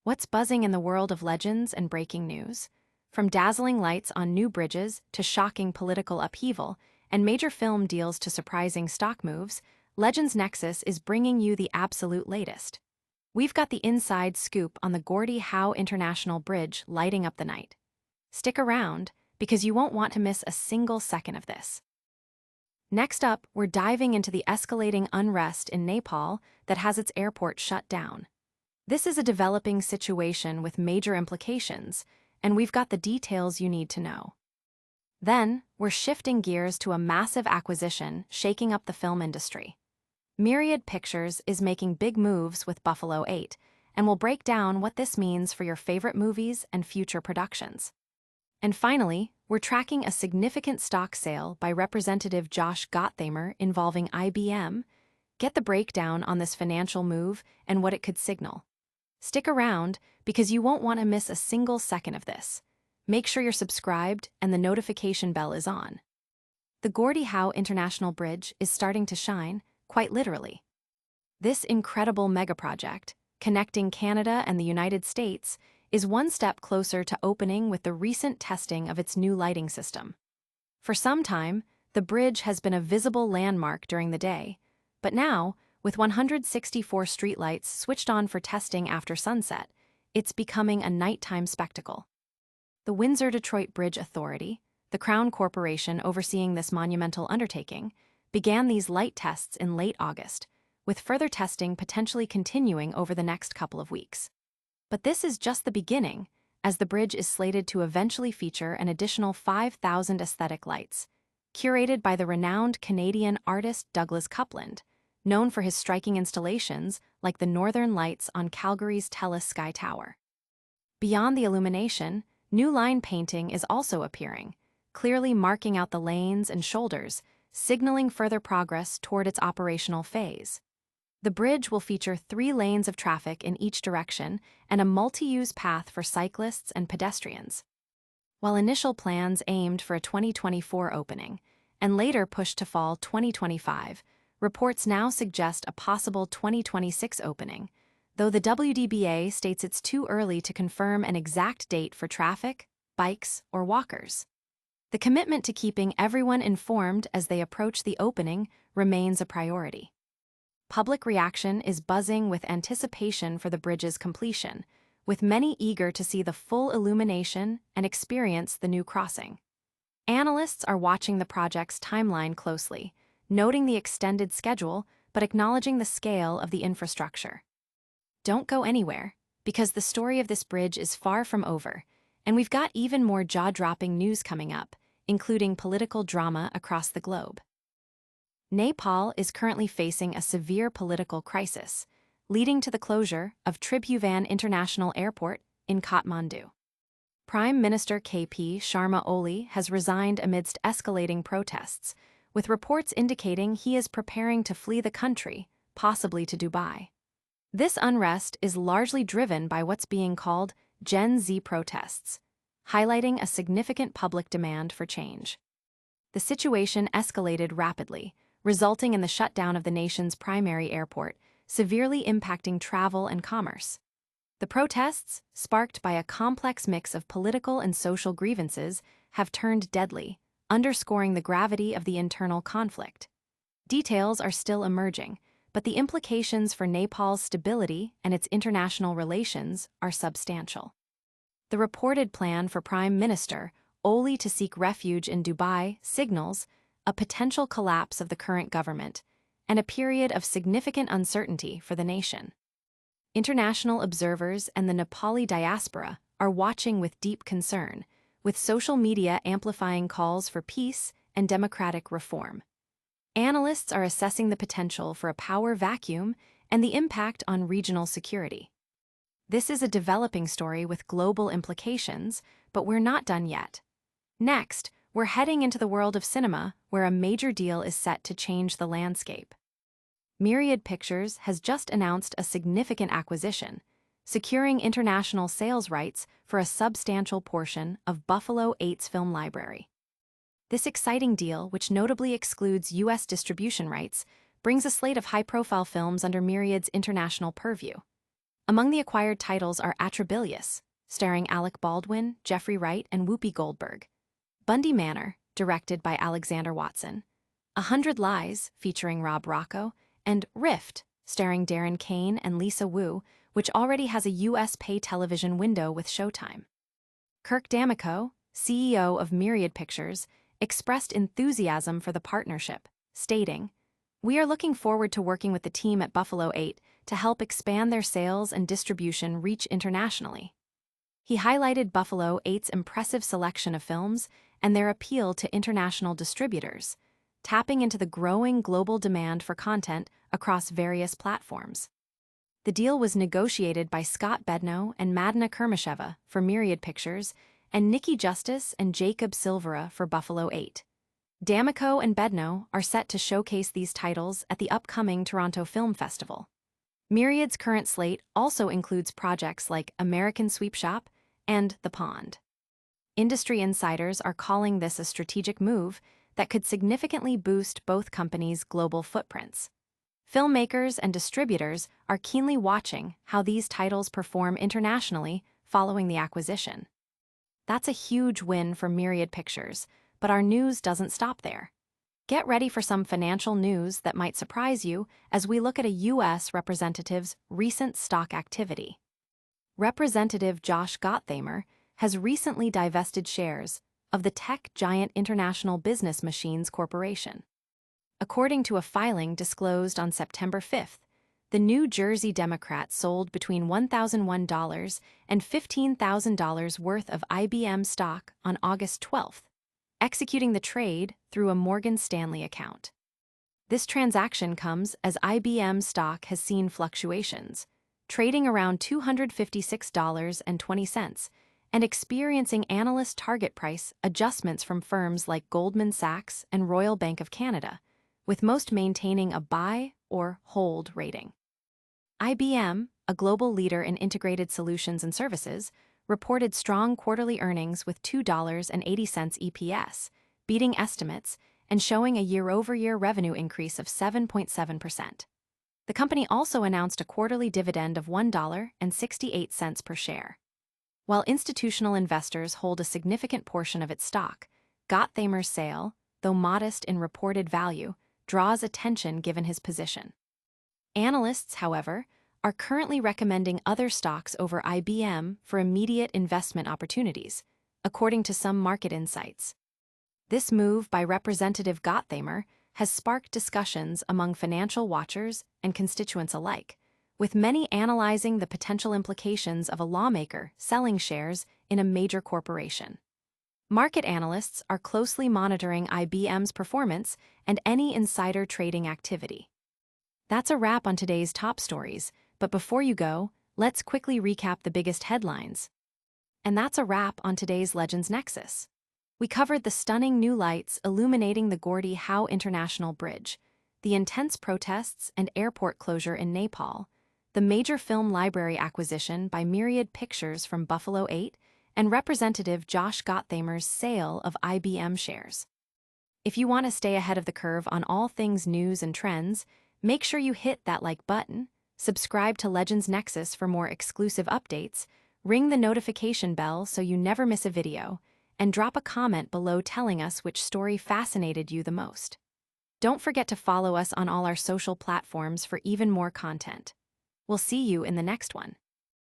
What's buzzing in the world of legends and breaking news? From dazzling lights on new bridges to shocking political upheaval and major film deals to surprising stock moves, Legends Nexus is bringing you the absolute latest. We've got the inside scoop on the Gordie Howe International Bridge lighting up the night. Stick around, because you won't want to miss a single second of this. Next up, we're diving into the escalating unrest in Nepal that has its airport shut down. This is a developing situation with major implications, and we've got the details you need to know. Then, we're shifting gears to a massive acquisition shaking up the film industry. Myriad Pictures is making big moves with Buffalo 8, and we'll break down what this means for your favorite movies and future productions. And finally, we're tracking a significant stock sale by Representative Josh Gottheimer involving IBM. Get the breakdown on this financial move and what it could signal. Stick around, because you won't want to miss a single second of this. Make sure you're subscribed and the notification bell is on. The Gordie Howe International Bridge is starting to shine, quite literally. This incredible megaproject, connecting Canada and the United States, is one step closer to opening with the recent testing of its new lighting system. For some time, the bridge has been a visible landmark during the day, but now, with 164 streetlights switched on for testing after sunset, it's becoming a nighttime spectacle. The Windsor-Detroit Bridge Authority, the Crown Corporation overseeing this monumental undertaking, began these light tests in late August, with further testing potentially continuing over the next couple of weeks. But this is just the beginning, as the bridge is slated to eventually feature an additional 5,000 aesthetic lights, curated by the renowned Canadian artist Douglas Coupland, known for his striking installations like the Northern Lights on Calgary's Telus Sky Tower. Beyond the illumination, new line painting is also appearing, clearly marking out the lanes and shoulders, signaling further progress toward its operational phase. The bridge will feature 3 lanes of traffic in each direction and a multi-use path for cyclists and pedestrians. While initial plans aimed for a 2024 opening, and later pushed to fall 2025, reports now suggest a possible 2026 opening, though the WDBA states it's too early to confirm an exact date for traffic, bikes, or walkers. The commitment to keeping everyone informed as they approach the opening remains a priority. Public reaction is buzzing with anticipation for the bridge's completion, with many eager to see the full illumination and experience the new crossing. Analysts are watching the project's timeline closely, noting the extended schedule but acknowledging the scale of the infrastructure. Don't go anywhere, because the story of this bridge is far from over, and we've got even more jaw-dropping news coming up, including political drama across the globe. Nepal is currently facing a severe political crisis, leading to the closure of Tribhuvan International Airport in Kathmandu. Prime Minister KP Sharma Oli has resigned amidst escalating protests, with reports indicating he is preparing to flee the country, possibly to Dubai. This unrest is largely driven by what's being called Gen Z protests, highlighting a significant public demand for change. The situation escalated rapidly, resulting in the shutdown of the nation's primary airport, severely impacting travel and commerce. The protests, sparked by a complex mix of political and social grievances, have turned deadly, underscoring the gravity of the internal conflict. Details are still emerging, but the implications for Nepal's stability and its international relations are substantial. The reported plan for Prime Minister Oli to seek refuge in Dubai signals a potential collapse of the current government and a period of significant uncertainty for the nation. International observers and the Nepali diaspora are watching with deep concern, with social media amplifying calls for peace and democratic reform. Analysts are assessing the potential for a power vacuum and the impact on regional security. This is a developing story with global implications, but we're not done yet. Next, we're heading into the world of cinema, where a major deal is set to change the landscape. Myriad Pictures has just announced a significant acquisition, securing international sales rights for a substantial portion of Buffalo 8's film library. This exciting deal, which notably excludes U.S. distribution rights, brings a slate of high-profile films under Myriad's international purview. Among the acquired titles are Atrabilious, starring Alec Baldwin, Jeffrey Wright, and Whoopi Goldberg; Bundy Manor, directed by Alexander Watson; A Hundred Lies, featuring Rob Rocco; and Rift, starring Darren Kane and Lisa Wu, which already has a U.S. pay television window with Showtime. Kirk D'Amico, CEO of Myriad Pictures, expressed enthusiasm for the partnership, stating, "We are looking forward to working with the team at Buffalo 8 to help expand their sales and distribution reach internationally." He highlighted Buffalo 8's impressive selection of films and their appeal to international distributors, tapping into the growing global demand for content across various platforms. The deal was negotiated by Scott Bednow and Madna Kermasheva for Myriad Pictures and Nikki Justice and Jacob Silvera for Buffalo 8. D'Amico and Bednow are set to showcase these titles at the upcoming Toronto Film Festival. Myriad's current slate also includes projects like American Sweep Shop and The Pond. Industry insiders are calling this a strategic move that could significantly boost both companies' global footprints. Filmmakers and distributors are keenly watching how these titles perform internationally following the acquisition. That's a huge win for Myriad Pictures, but our news doesn't stop there. Get ready for some financial news that might surprise you as we look at a U.S. representative's recent stock activity. Representative Josh Gottheimer has recently divested shares of the tech giant International Business Machines Corporation. According to a filing disclosed on September 5th, the New Jersey Democrat sold between $1,001 and $15,000 worth of IBM stock on August 12th, executing the trade through a Morgan Stanley account. This transaction comes as IBM stock has seen fluctuations, trading around $256.20 and experiencing analyst target price adjustments from firms like Goldman Sachs and Royal Bank of Canada, with most maintaining a buy or hold rating. IBM, a global leader in integrated solutions and services, reported strong quarterly earnings with $2.80 EPS, beating estimates and showing a year-over-year revenue increase of 7.7%. The company also announced a quarterly dividend of $1.68 per share. While institutional investors hold a significant portion of its stock, Gottheimer's sale, though modest in reported value, draws attention given his position. Analysts, however, are currently recommending other stocks over IBM for immediate investment opportunities, according to some market insights. This move by Representative Gottheimer has sparked discussions among financial watchers and constituents alike, with many analyzing the potential implications of a lawmaker selling shares in a major corporation. Market analysts are closely monitoring IBM's performance and any insider trading activity. That's a wrap on today's top stories, but before you go, let's quickly recap the biggest headlines. And that's a wrap on today's Legends Nexus. We covered the stunning new lights illuminating the Gordie Howe International Bridge, the intense protests and airport closure in Nepal, the major film library acquisition by Myriad Pictures from Buffalo 8, and Representative Josh Gottheimer's sale of IBM shares. If you want to stay ahead of the curve on all things news and trends, make sure you hit that like button, subscribe to Legends Nexus for more exclusive updates, ring the notification bell so you never miss a video, and drop a comment below telling us which story fascinated you the most. Don't forget to follow us on all our social platforms for even more content. We'll see you in the next one.